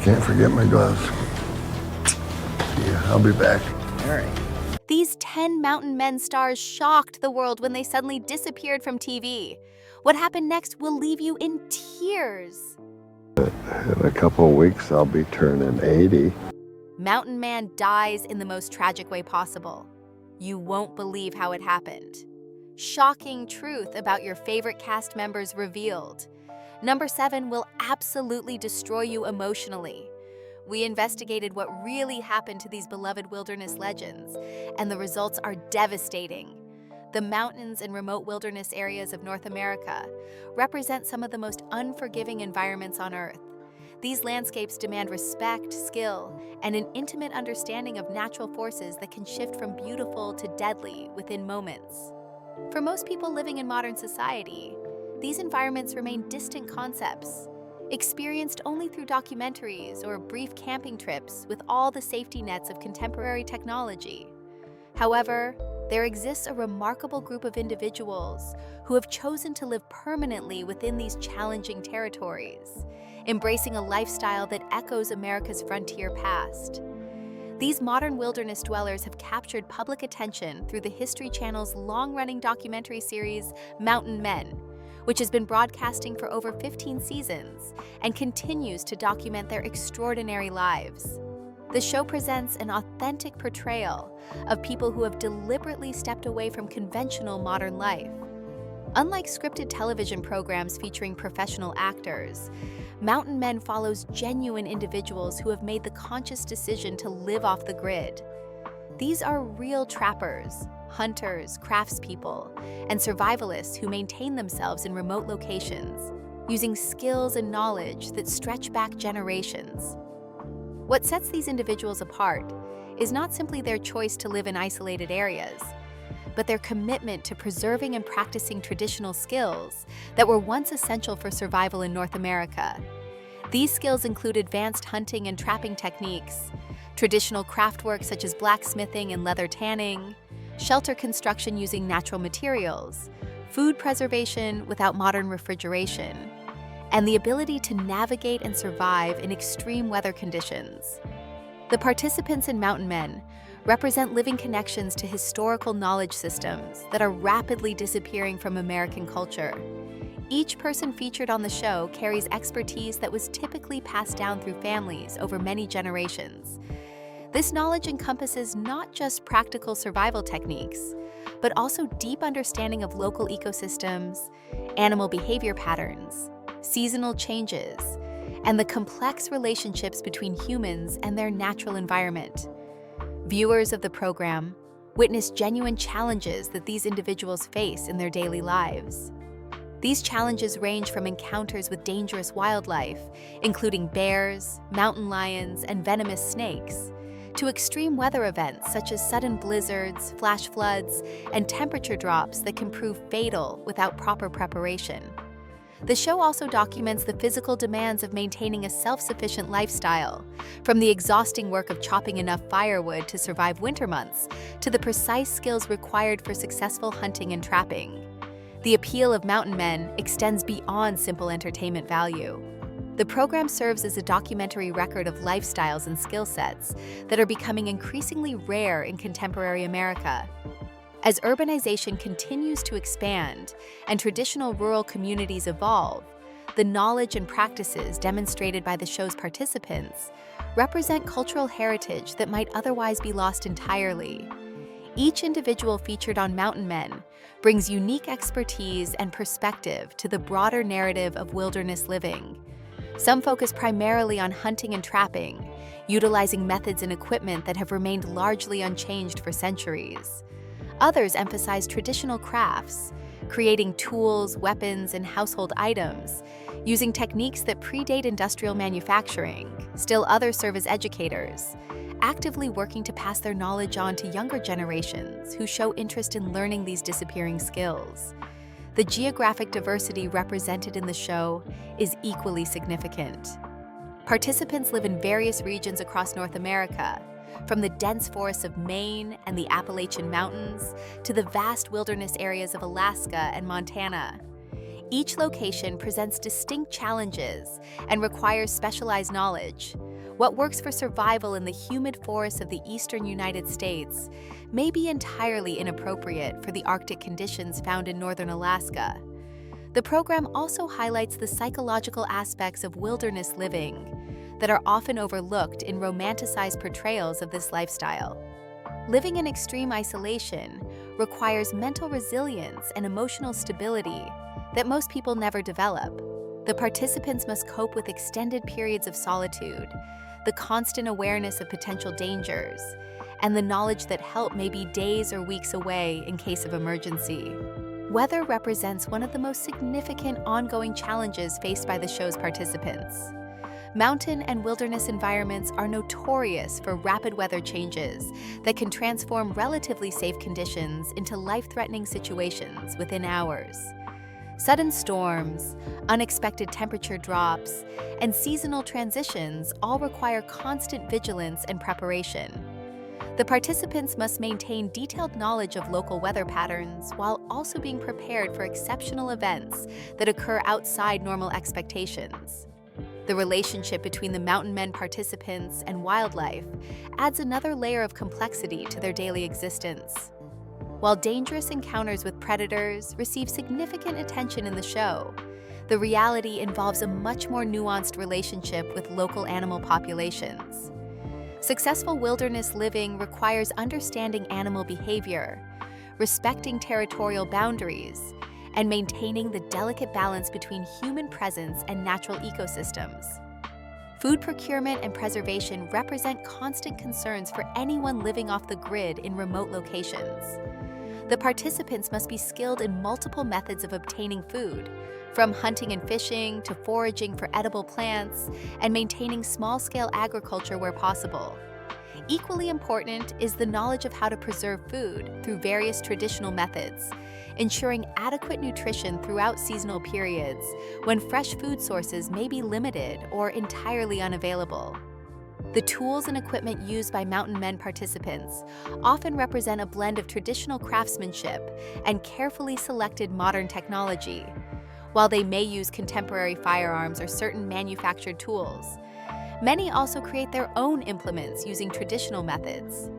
can't forget my gloves. Yeah, I'll be back. All right. These 10 mountain men stars shocked the world when they suddenly disappeared from TV. What happened next will leave you in tears. In a couple of weeks, I'll be turning 80. Mountain Man dies in the most tragic way possible. You won't believe how it happened. Shocking truth about your favorite cast members revealed. Number 7 will absolutely destroy you emotionally. We investigated what really happened to these beloved wilderness legends, and the results are devastating. The mountains and remote wilderness areas of North America represent some of the most unforgiving environments on Earth. These landscapes demand respect, skill, and an intimate understanding of natural forces that can shift from beautiful to deadly within moments. For most people living in modern society, these environments remain distant concepts, experienced only through documentaries or brief camping trips with all the safety nets of contemporary technology. However, there exists a remarkable group of individuals who have chosen to live permanently within these challenging territories, embracing a lifestyle that echoes America's frontier past. These modern wilderness dwellers have captured public attention through the History Channel's long-running documentary series, Mountain Men, which has been broadcasting for over 15 seasons and continues to document their extraordinary lives. The show presents an authentic portrayal of people who have deliberately stepped away from conventional modern life. Unlike scripted television programs featuring professional actors, Mountain Men follows genuine individuals who have made the conscious decision to live off the grid. These are real trappers, hunters, craftspeople, and survivalists who maintain themselves in remote locations, using skills and knowledge that stretch back generations. What sets these individuals apart is not simply their choice to live in isolated areas, but their commitment to preserving and practicing traditional skills that were once essential for survival in North America. These skills include advanced hunting and trapping techniques, traditional craftwork such as blacksmithing and leather tanning, shelter construction using natural materials, food preservation without modern refrigeration, and the ability to navigate and survive in extreme weather conditions. The participants in Mountain Men represent living connections to historical knowledge systems that are rapidly disappearing from American culture. Each person featured on the show carries expertise that was typically passed down through families over many generations. This knowledge encompasses not just practical survival techniques, but also deep understanding of local ecosystems, animal behavior patterns, seasonal changes, and the complex relationships between humans and their natural environment. Viewers of the program witness genuine challenges that these individuals face in their daily lives. These challenges range from encounters with dangerous wildlife, including bears, mountain lions, and venomous snakes, to extreme weather events such as sudden blizzards, flash floods, and temperature drops that can prove fatal without proper preparation. The show also documents the physical demands of maintaining a self-sufficient lifestyle, from the exhausting work of chopping enough firewood to survive winter months, to the precise skills required for successful hunting and trapping. The appeal of Mountain Men extends beyond simple entertainment value. The program serves as a documentary record of lifestyles and skill sets that are becoming increasingly rare in contemporary America. As urbanization continues to expand and traditional rural communities evolve, the knowledge and practices demonstrated by the show's participants represent cultural heritage that might otherwise be lost entirely. Each individual featured on Mountain Men brings unique expertise and perspective to the broader narrative of wilderness living. Some focus primarily on hunting and trapping, utilizing methods and equipment that have remained largely unchanged for centuries. Others emphasize traditional crafts, creating tools, weapons, and household items, using techniques that predate industrial manufacturing. Still others serve as educators, actively working to pass their knowledge on to younger generations who show interest in learning these disappearing skills. The geographic diversity represented in the show is equally significant. Participants live in various regions across North America, from the dense forests of Maine and the Appalachian Mountains to the vast wilderness areas of Alaska and Montana. Each location presents distinct challenges and requires specialized knowledge, What works for survival in the humid forests of the eastern United States may be entirely inappropriate for the Arctic conditions found in northern Alaska. The program also highlights the psychological aspects of wilderness living that are often overlooked in romanticized portrayals of this lifestyle. Living in extreme isolation requires mental resilience and emotional stability that most people never develop. The participants must cope with extended periods of solitude, the constant awareness of potential dangers, and the knowledge that help may be days or weeks away in case of emergency. Weather represents one of the most significant ongoing challenges faced by the show's participants. Mountain and wilderness environments are notorious for rapid weather changes that can transform relatively safe conditions into life-threatening situations within hours. Sudden storms, unexpected temperature drops, and seasonal transitions all require constant vigilance and preparation. The participants must maintain detailed knowledge of local weather patterns while also being prepared for exceptional events that occur outside normal expectations. The relationship between the mountain men participants and wildlife adds another layer of complexity to their daily existence. While dangerous encounters with predators receive significant attention in the show, the reality involves a much more nuanced relationship with local animal populations. Successful wilderness living requires understanding animal behavior, respecting territorial boundaries, and maintaining the delicate balance between human presence and natural ecosystems. Food procurement and preservation represent constant concerns for anyone living off the grid in remote locations. The participants must be skilled in multiple methods of obtaining food, from hunting and fishing to foraging for edible plants and maintaining small-scale agriculture where possible. Equally important is the knowledge of how to preserve food through various traditional methods, ensuring adequate nutrition throughout seasonal periods when fresh food sources may be limited or entirely unavailable. The tools and equipment used by mountain men participants often represent a blend of traditional craftsmanship and carefully selected modern technology. While they may use contemporary firearms or certain manufactured tools, many also create their own implements using traditional methods.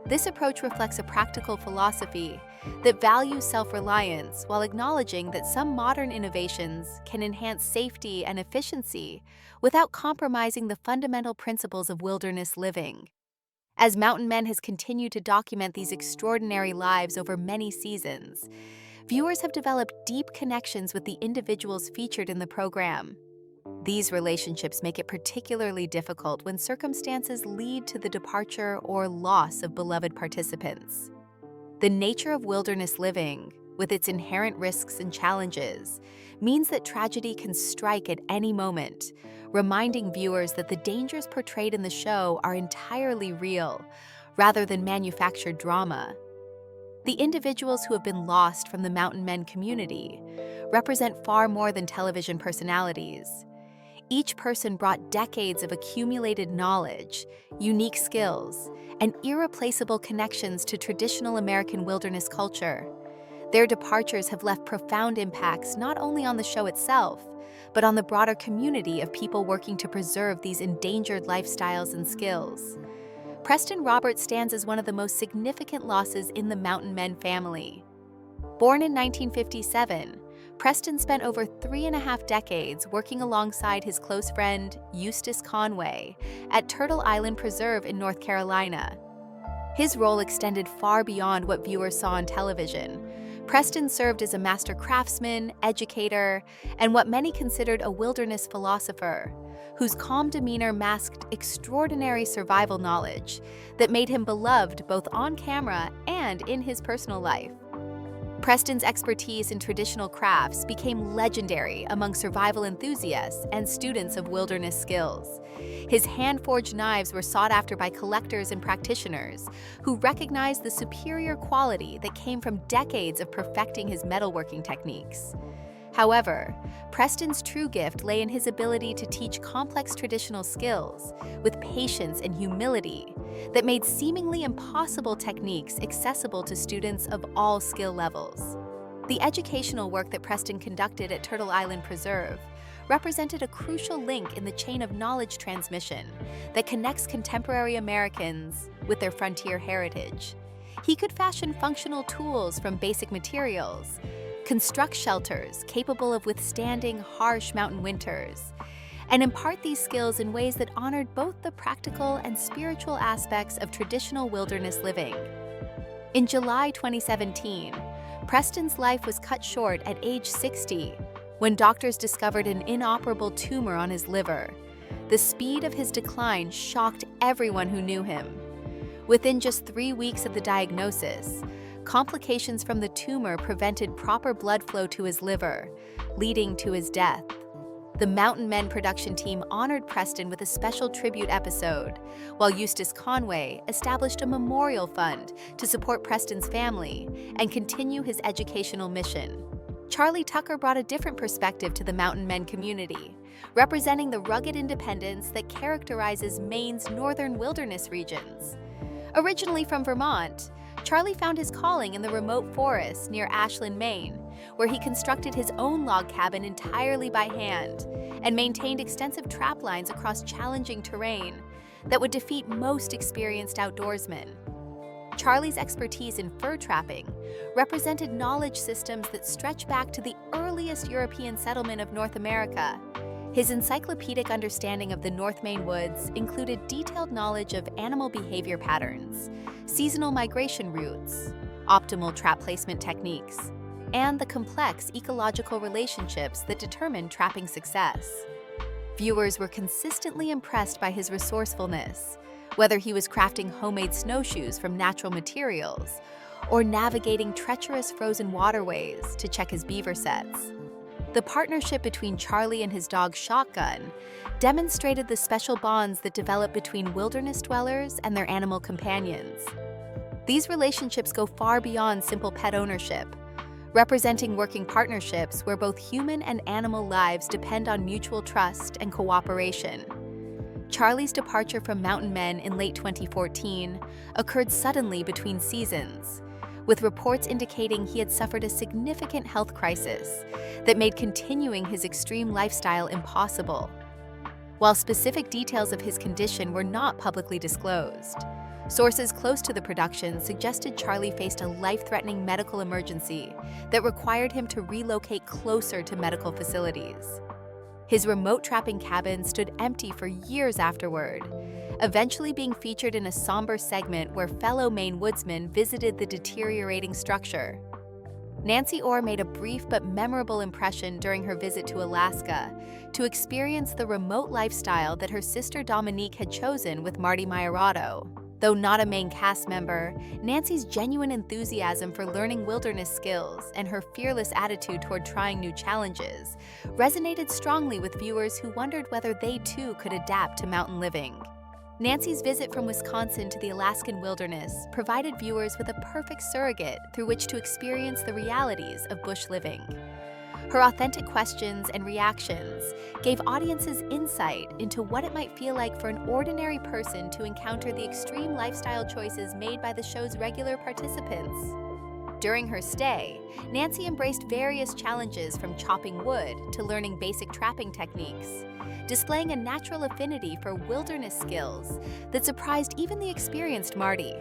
This approach reflects a practical philosophy that values self-reliance while acknowledging that some modern innovations can enhance safety and efficiency without compromising the fundamental principles of wilderness living. As Mountain Men has continued to document these extraordinary lives over many seasons, viewers have developed deep connections with the individuals featured in the program. These relationships make it particularly difficult when circumstances lead to the departure or loss of beloved participants. The nature of wilderness living, with its inherent risks and challenges, means that tragedy can strike at any moment, reminding viewers that the dangers portrayed in the show are entirely real, rather than manufactured drama. The individuals who have been lost from the Mountain Men community represent far more than television personalities. Each person brought decades of accumulated knowledge, unique skills, and irreplaceable connections to traditional American wilderness culture. Their departures have left profound impacts not only on the show itself, but on the broader community of people working to preserve these endangered lifestyles and skills. Preston Roberts stands as one of the most significant losses in the Mountain Men family. Born in 1957, Preston spent over 3.5 decades working alongside his close friend, Eustace Conway, at Turtle Island Preserve in North Carolina. His role extended far beyond what viewers saw on television. Preston served as a master craftsman, educator, and what many considered a wilderness philosopher, whose calm demeanor masked extraordinary survival knowledge that made him beloved both on camera and in his personal life. Preston's expertise in traditional crafts became legendary among survival enthusiasts and students of wilderness skills. His hand-forged knives were sought after by collectors and practitioners who recognized the superior quality that came from decades of perfecting his metalworking techniques. However, Preston's true gift lay in his ability to teach complex traditional skills with patience and humility that made seemingly impossible techniques accessible to students of all skill levels. The educational work that Preston conducted at Turtle Island Preserve represented a crucial link in the chain of knowledge transmission that connects contemporary Americans with their frontier heritage. He could fashion functional tools from basic materials, construct shelters capable of withstanding harsh mountain winters, and impart these skills in ways that honored both the practical and spiritual aspects of traditional wilderness living. In July 2017, Preston's life was cut short at age 60 when doctors discovered an inoperable tumor on his liver. The speed of his decline shocked everyone who knew him. Within just 3 weeks of the diagnosis, complications from the tumor prevented proper blood flow to his liver, leading to his death. The Mountain Men production team honored Preston with a special tribute episode, while Eustace Conway established a memorial fund to support Preston's family and continue his educational mission. Charlie Tucker brought a different perspective to the Mountain Men community, representing the rugged independence that characterizes Maine's northern wilderness regions. Originally from Vermont, Charlie found his calling in the remote forests near Ashland, Maine, where he constructed his own log cabin entirely by hand and maintained extensive trap lines across challenging terrain that would defeat most experienced outdoorsmen. Charlie's expertise in fur trapping represented knowledge systems that stretch back to the earliest European settlement of North America. His encyclopedic understanding of the North Maine woods included detailed knowledge of animal behavior patterns, seasonal migration routes, optimal trap placement techniques, and the complex ecological relationships that determine trapping success. Viewers were consistently impressed by his resourcefulness, whether he was crafting homemade snowshoes from natural materials or navigating treacherous frozen waterways to check his beaver sets. The partnership between Charlie and his dog Shotgun demonstrated the special bonds that develop between wilderness dwellers and their animal companions. These relationships go far beyond simple pet ownership, representing working partnerships where both human and animal lives depend on mutual trust and cooperation. Charlie's departure from Mountain Men in late 2014 occurred suddenly between seasons, with reports indicating he had suffered a significant health crisis that made continuing his extreme lifestyle impossible. While specific details of his condition were not publicly disclosed, sources close to the production suggested Charlie faced a life-threatening medical emergency that required him to relocate closer to medical facilities. His remote trapping cabin stood empty for years afterward, eventually being featured in a somber segment where fellow Maine woodsmen visited the deteriorating structure. Nancy Orr made a brief but memorable impression during her visit to Alaska to experience the remote lifestyle that her sister Dominique had chosen with Marty Maiorato. Though not a main cast member, Nancy's genuine enthusiasm for learning wilderness skills and her fearless attitude toward trying new challenges resonated strongly with viewers who wondered whether they too could adapt to mountain living. Nancy's visit from Wisconsin to the Alaskan wilderness provided viewers with a perfect surrogate through which to experience the realities of bush living. Her authentic questions and reactions gave audiences insight into what it might feel like for an ordinary person to encounter the extreme lifestyle choices made by the show's regular participants. During her stay, Nancy embraced various challenges from chopping wood to learning basic trapping techniques, displaying a natural affinity for wilderness skills that surprised even the experienced Marty.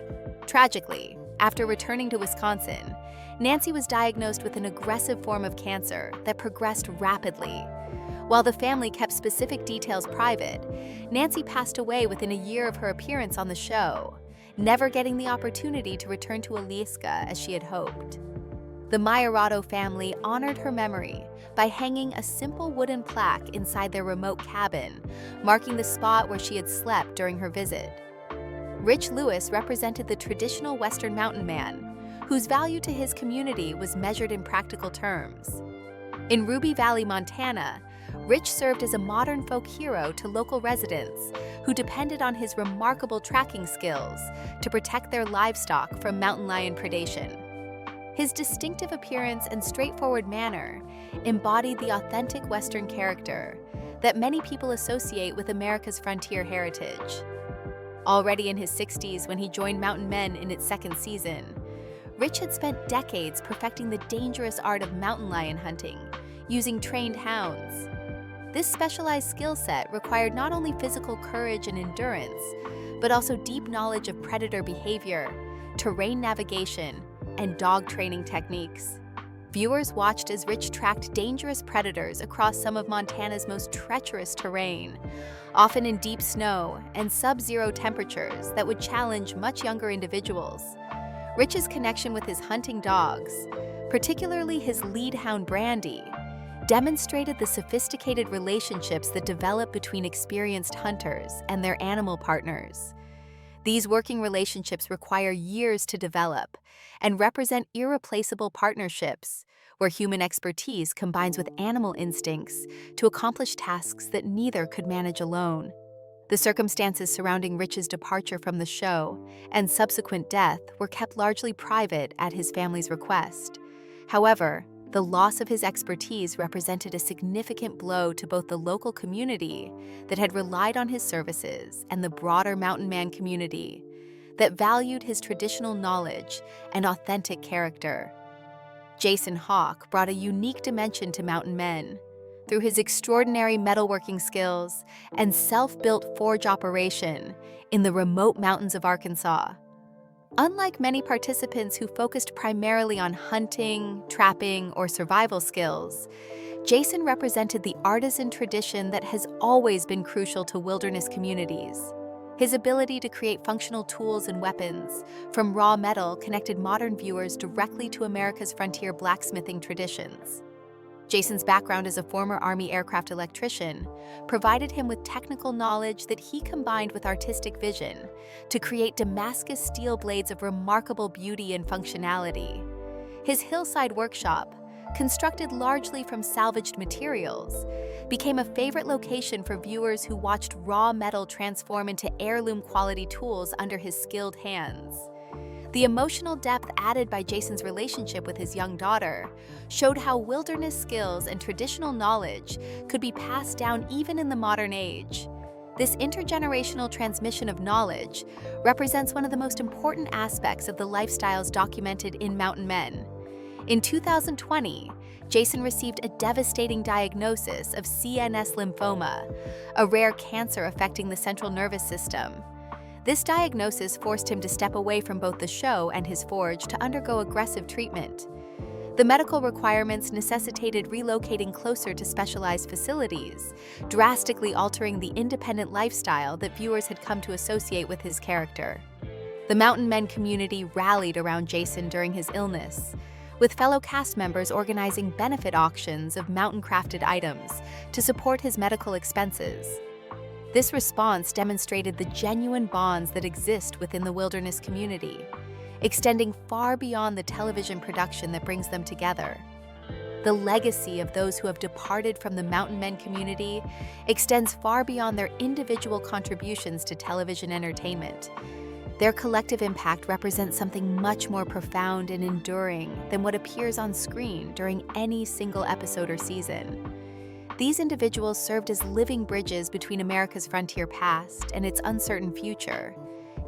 Tragically, after returning to Wisconsin, Nancy was diagnosed with an aggressive form of cancer that progressed rapidly. While the family kept specific details private, Nancy passed away within a year of her appearance on the show, never getting the opportunity to return to Alaska as she had hoped. The Maiorato family honored her memory by hanging a simple wooden plaque inside their remote cabin, marking the spot where she had slept during her visit. Rich Lewis represented the traditional Western mountain man, whose value to his community was measured in practical terms. In Ruby Valley, Montana, Rich served as a modern folk hero to local residents who depended on his remarkable tracking skills to protect their livestock from mountain lion predation. His distinctive appearance and straightforward manner embodied the authentic Western character that many people associate with America's frontier heritage. Already in his 60s when he joined Mountain Men in its second season, Rich had spent decades perfecting the dangerous art of mountain lion hunting, using trained hounds. This specialized skill set required not only physical courage and endurance, but also deep knowledge of predator behavior, terrain navigation, and dog training techniques. Viewers watched as Rich tracked dangerous predators across some of Montana's most treacherous terrain, often in deep snow and sub-zero temperatures that would challenge much younger individuals. Rich's connection with his hunting dogs, particularly his lead hound Brandy, demonstrated the sophisticated relationships that develop between experienced hunters and their animal partners. These working relationships require years to develop and represent irreplaceable partnerships where human expertise combines with animal instincts to accomplish tasks that neither could manage alone. The circumstances surrounding Rich's departure from the show and subsequent death were kept largely private at his family's request. However, the loss of his expertise represented a significant blow to both the local community that had relied on his services and the broader mountain man community that valued his traditional knowledge and authentic character. Jason Hawk brought a unique dimension to mountain men through his extraordinary metalworking skills and self-built forge operation in the remote mountains of Arkansas. Unlike many participants who focused primarily on hunting, trapping, or survival skills, Jason represented the artisan tradition that has always been crucial to wilderness communities. His ability to create functional tools and weapons from raw metal connected modern viewers directly to America's frontier blacksmithing traditions. Jason's background as a former Army aircraft electrician provided him with technical knowledge that he combined with artistic vision to create Damascus steel blades of remarkable beauty and functionality. His hillside workshop, constructed largely from salvaged materials, became a favorite location for viewers who watched raw metal transform into heirloom-quality tools under his skilled hands. The emotional depth added by Jason's relationship with his young daughter showed how wilderness skills and traditional knowledge could be passed down even in the modern age. This intergenerational transmission of knowledge represents one of the most important aspects of the lifestyles documented in Mountain Men. In 2020, Jason received a devastating diagnosis of CNS lymphoma, a rare cancer affecting the central nervous system. This diagnosis forced him to step away from both the show and his forge to undergo aggressive treatment. The medical requirements necessitated relocating closer to specialized facilities, drastically altering the independent lifestyle that viewers had come to associate with his character. The Mountain Men community rallied around Jason during his illness, with fellow cast members organizing benefit auctions of mountain-crafted items to support his medical expenses. This response demonstrated the genuine bonds that exist within the wilderness community, extending far beyond the television production that brings them together. The legacy of those who have departed from the Mountain Men community extends far beyond their individual contributions to television entertainment. Their collective impact represents something much more profound and enduring than what appears on screen during any single episode or season. These individuals served as living bridges between America's frontier past and its uncertain future,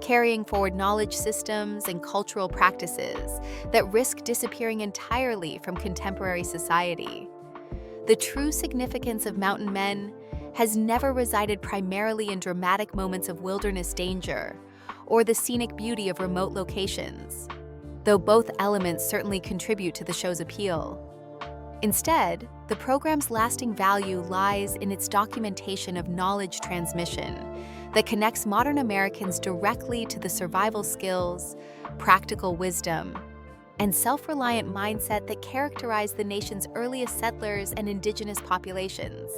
carrying forward knowledge systems and cultural practices that risk disappearing entirely from contemporary society. The true significance of Mountain Men has never resided primarily in dramatic moments of wilderness danger or the scenic beauty of remote locations, though both elements certainly contribute to the show's appeal. Instead, the program's lasting value lies in its documentation of knowledge transmission that connects modern Americans directly to the survival skills, practical wisdom, and self-reliant mindset that characterized the nation's earliest settlers and indigenous populations.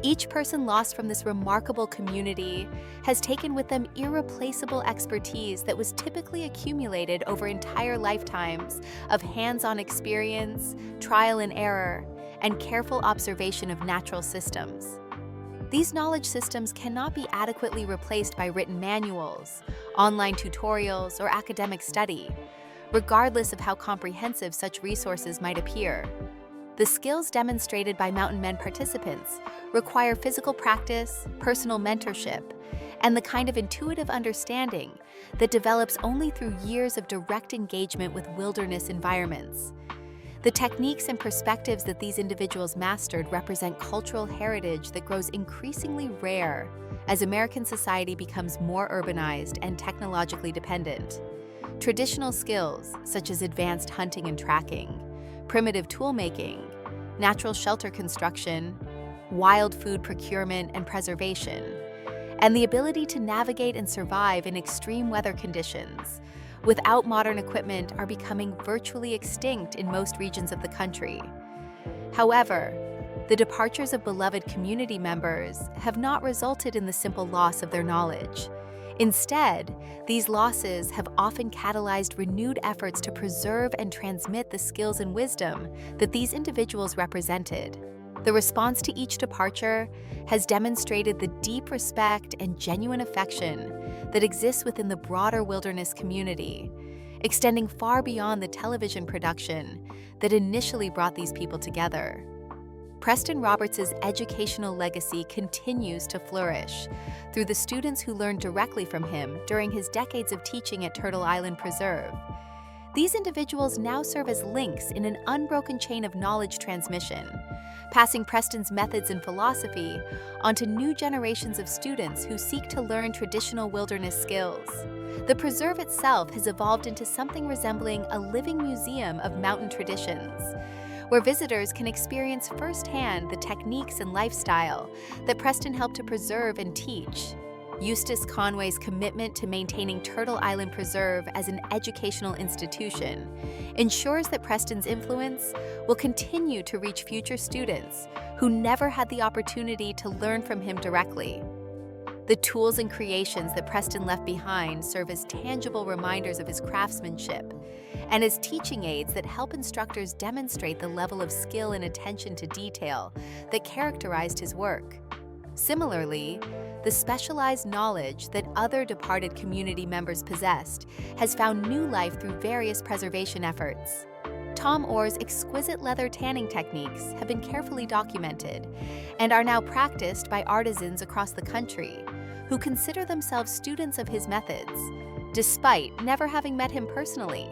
Each person lost from this remarkable community has taken with them irreplaceable expertise that was typically accumulated over entire lifetimes of hands-on experience, trial and error, and careful observation of natural systems. These knowledge systems cannot be adequately replaced by written manuals, online tutorials, or academic study, regardless of how comprehensive such resources might appear. The skills demonstrated by Mountain Men participants require physical practice, personal mentorship, and the kind of intuitive understanding that develops only through years of direct engagement with wilderness environments. The techniques and perspectives that these individuals mastered represent cultural heritage that grows increasingly rare as American society becomes more urbanized and technologically dependent. Traditional skills, such as advanced hunting and tracking, primitive tool-making, natural shelter construction, wild food procurement and preservation, and the ability to navigate and survive in extreme weather conditions without modern equipment are becoming virtually extinct in most regions of the country. However, the departures of beloved community members have not resulted in the simple loss of their knowledge. Instead, these losses have often catalyzed renewed efforts to preserve and transmit the skills and wisdom that these individuals represented. The response to each departure has demonstrated the deep respect and genuine affection that exists within the broader wilderness community, extending far beyond the television production that initially brought these people together. Preston Roberts' educational legacy continues to flourish through the students who learned directly from him during his decades of teaching at Turtle Island Preserve. These individuals now serve as links in an unbroken chain of knowledge transmission, passing Preston's methods and philosophy onto new generations of students who seek to learn traditional wilderness skills. The preserve itself has evolved into something resembling a living museum of mountain traditions, where visitors can experience firsthand the techniques and lifestyle that Preston helped to preserve and teach. Eustace Conway's commitment to maintaining Turtle Island Preserve as an educational institution ensures that Preston's influence will continue to reach future students who never had the opportunity to learn from him directly. The tools and creations that Preston left behind serve as tangible reminders of his craftsmanship and as teaching aids that help instructors demonstrate the level of skill and attention to detail that characterized his work. Similarly, the specialized knowledge that other departed community members possessed has found new life through various preservation efforts. Tom Orr's exquisite leather tanning techniques have been carefully documented and are now practiced by artisans across the country who consider themselves students of his methods, despite never having met him personally.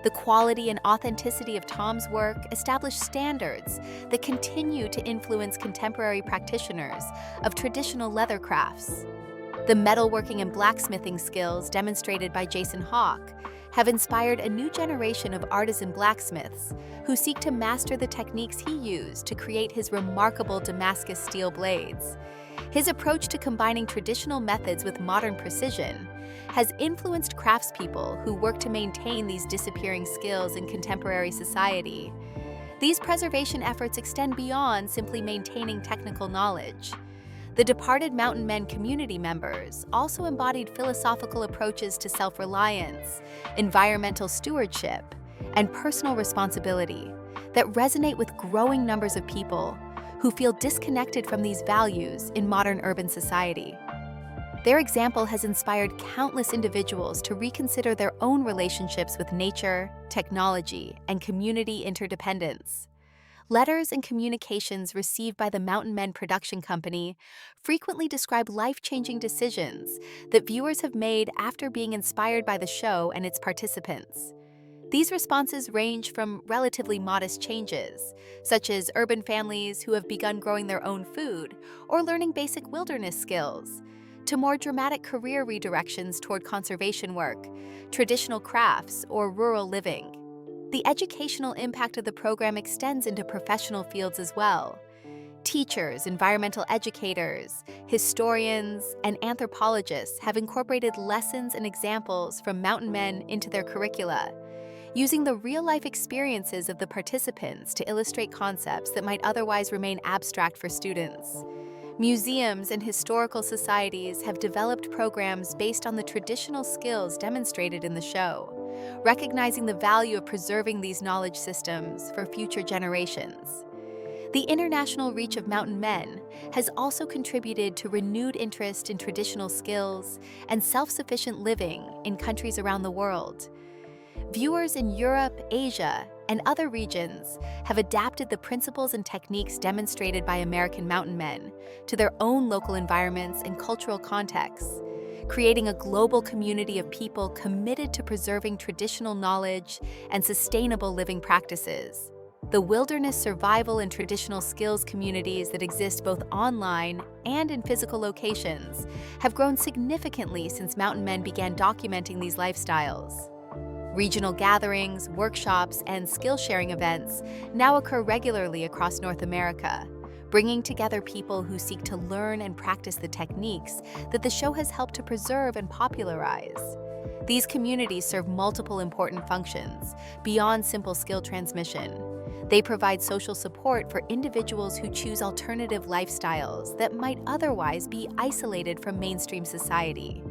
The quality and authenticity of Tom's work established standards that continue to influence contemporary practitioners of traditional leather crafts. The metalworking and blacksmithing skills demonstrated by Jason Hawk have inspired a new generation of artisan blacksmiths who seek to master the techniques he used to create his remarkable Damascus steel blades. His approach to combining traditional methods with modern precision has influenced craftspeople who work to maintain these disappearing skills in contemporary society. These preservation efforts extend beyond simply maintaining technical knowledge. The departed mountain men community members also embodied philosophical approaches to self-reliance, environmental stewardship, and personal responsibility that resonate with growing numbers of people who feel disconnected from these values in modern urban society. Their example has inspired countless individuals to reconsider their own relationships with nature, technology, and community interdependence. Letters and communications received by the Mountain Men Production Company frequently describe life-changing decisions that viewers have made after being inspired by the show and its participants. These responses range from relatively modest changes, such as urban families who have begun growing their own food or learning basic wilderness skills, to more dramatic career redirections toward conservation work, traditional crafts, or rural living. The educational impact of the program extends into professional fields as well. Teachers, environmental educators, historians, and anthropologists have incorporated lessons and examples from mountain men into their curricula, using the real-life experiences of the participants to illustrate concepts that might otherwise remain abstract for students. Museums and historical societies have developed programs based on the traditional skills demonstrated in the show, recognizing the value of preserving these knowledge systems for future generations. The international reach of mountain men has also contributed to renewed interest in traditional skills and self-sufficient living in countries around the world. Viewers in Europe, Asia, and other regions have adapted the principles and techniques demonstrated by American mountain men to their own local environments and cultural contexts, creating a global community of people committed to preserving traditional knowledge and sustainable living practices. The wilderness survival and traditional skills communities that exist both online and in physical locations have grown significantly since mountain men began documenting these lifestyles. Regional gatherings, workshops, and skill-sharing events now occur regularly across North America, bringing together people who seek to learn and practice the techniques that the show has helped to preserve and popularize. These communities serve multiple important functions beyond simple skill transmission. They provide social support for individuals who choose alternative lifestyles that might otherwise be isolated from mainstream society.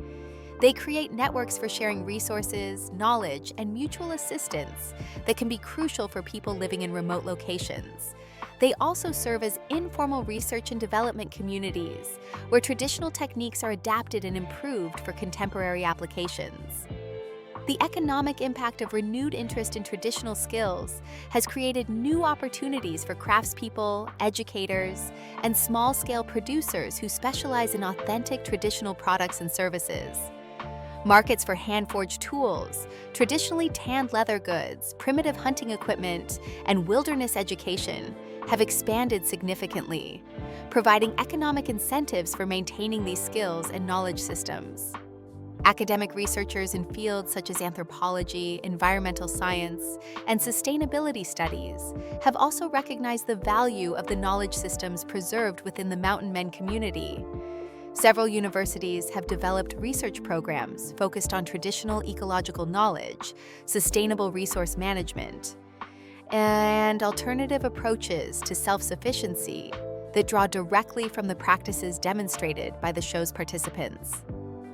They create networks for sharing resources, knowledge, and mutual assistance that can be crucial for people living in remote locations. They also serve as informal research and development communities, where traditional techniques are adapted and improved for contemporary applications. The economic impact of renewed interest in traditional skills has created new opportunities for craftspeople, educators, and small-scale producers who specialize in authentic traditional products and services. Markets for hand-forged tools, traditionally tanned leather goods, primitive hunting equipment, and wilderness education have expanded significantly, providing economic incentives for maintaining these skills and knowledge systems. Academic researchers in fields such as anthropology, environmental science, and sustainability studies have also recognized the value of the knowledge systems preserved within the mountain men community. Several universities have developed research programs focused on traditional ecological knowledge, sustainable resource management, and alternative approaches to self-sufficiency that draw directly from the practices demonstrated by the show's participants.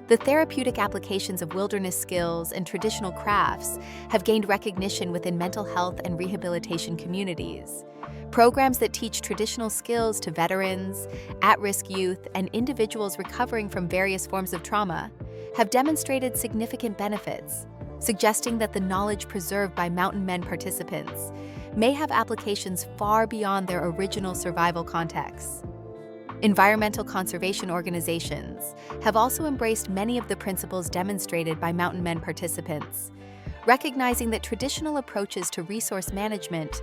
The therapeutic applications of wilderness skills and traditional crafts have gained recognition within mental health and rehabilitation communities. Programs that teach traditional skills to veterans, at-risk youth, and individuals recovering from various forms of trauma have demonstrated significant benefits, suggesting that the knowledge preserved by mountain men participants may have applications far beyond their original survival contexts. Environmental conservation organizations have also embraced many of the principles demonstrated by mountain men participants, recognizing that traditional approaches to resource management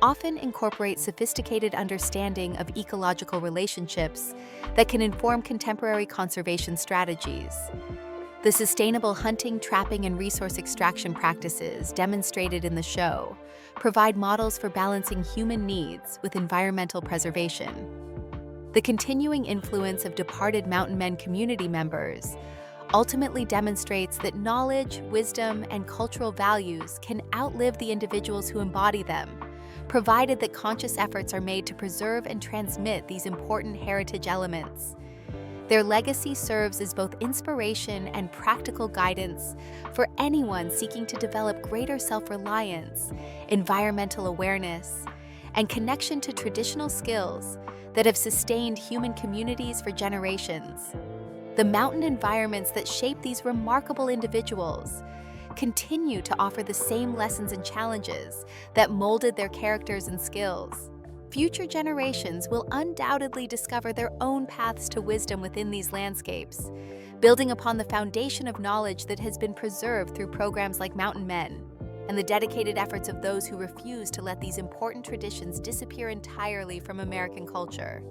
often incorporate sophisticated understanding of ecological relationships that can inform contemporary conservation strategies. The sustainable hunting, trapping, and resource extraction practices demonstrated in the show provide models for balancing human needs with environmental preservation. The continuing influence of departed mountain men community members ultimately demonstrates that knowledge, wisdom, and cultural values can outlive the individuals who embody them, provided that conscious efforts are made to preserve and transmit these important heritage elements. Their legacy serves as both inspiration and practical guidance for anyone seeking to develop greater self-reliance, environmental awareness, and connection to traditional skills that have sustained human communities for generations. The mountain environments that shape these remarkable individuals continue to offer the same lessons and challenges that molded their characters and skills. Future generations will undoubtedly discover their own paths to wisdom within these landscapes, building upon the foundation of knowledge that has been preserved through programs like Mountain Men and the dedicated efforts of those who refuse to let these important traditions disappear entirely from American culture.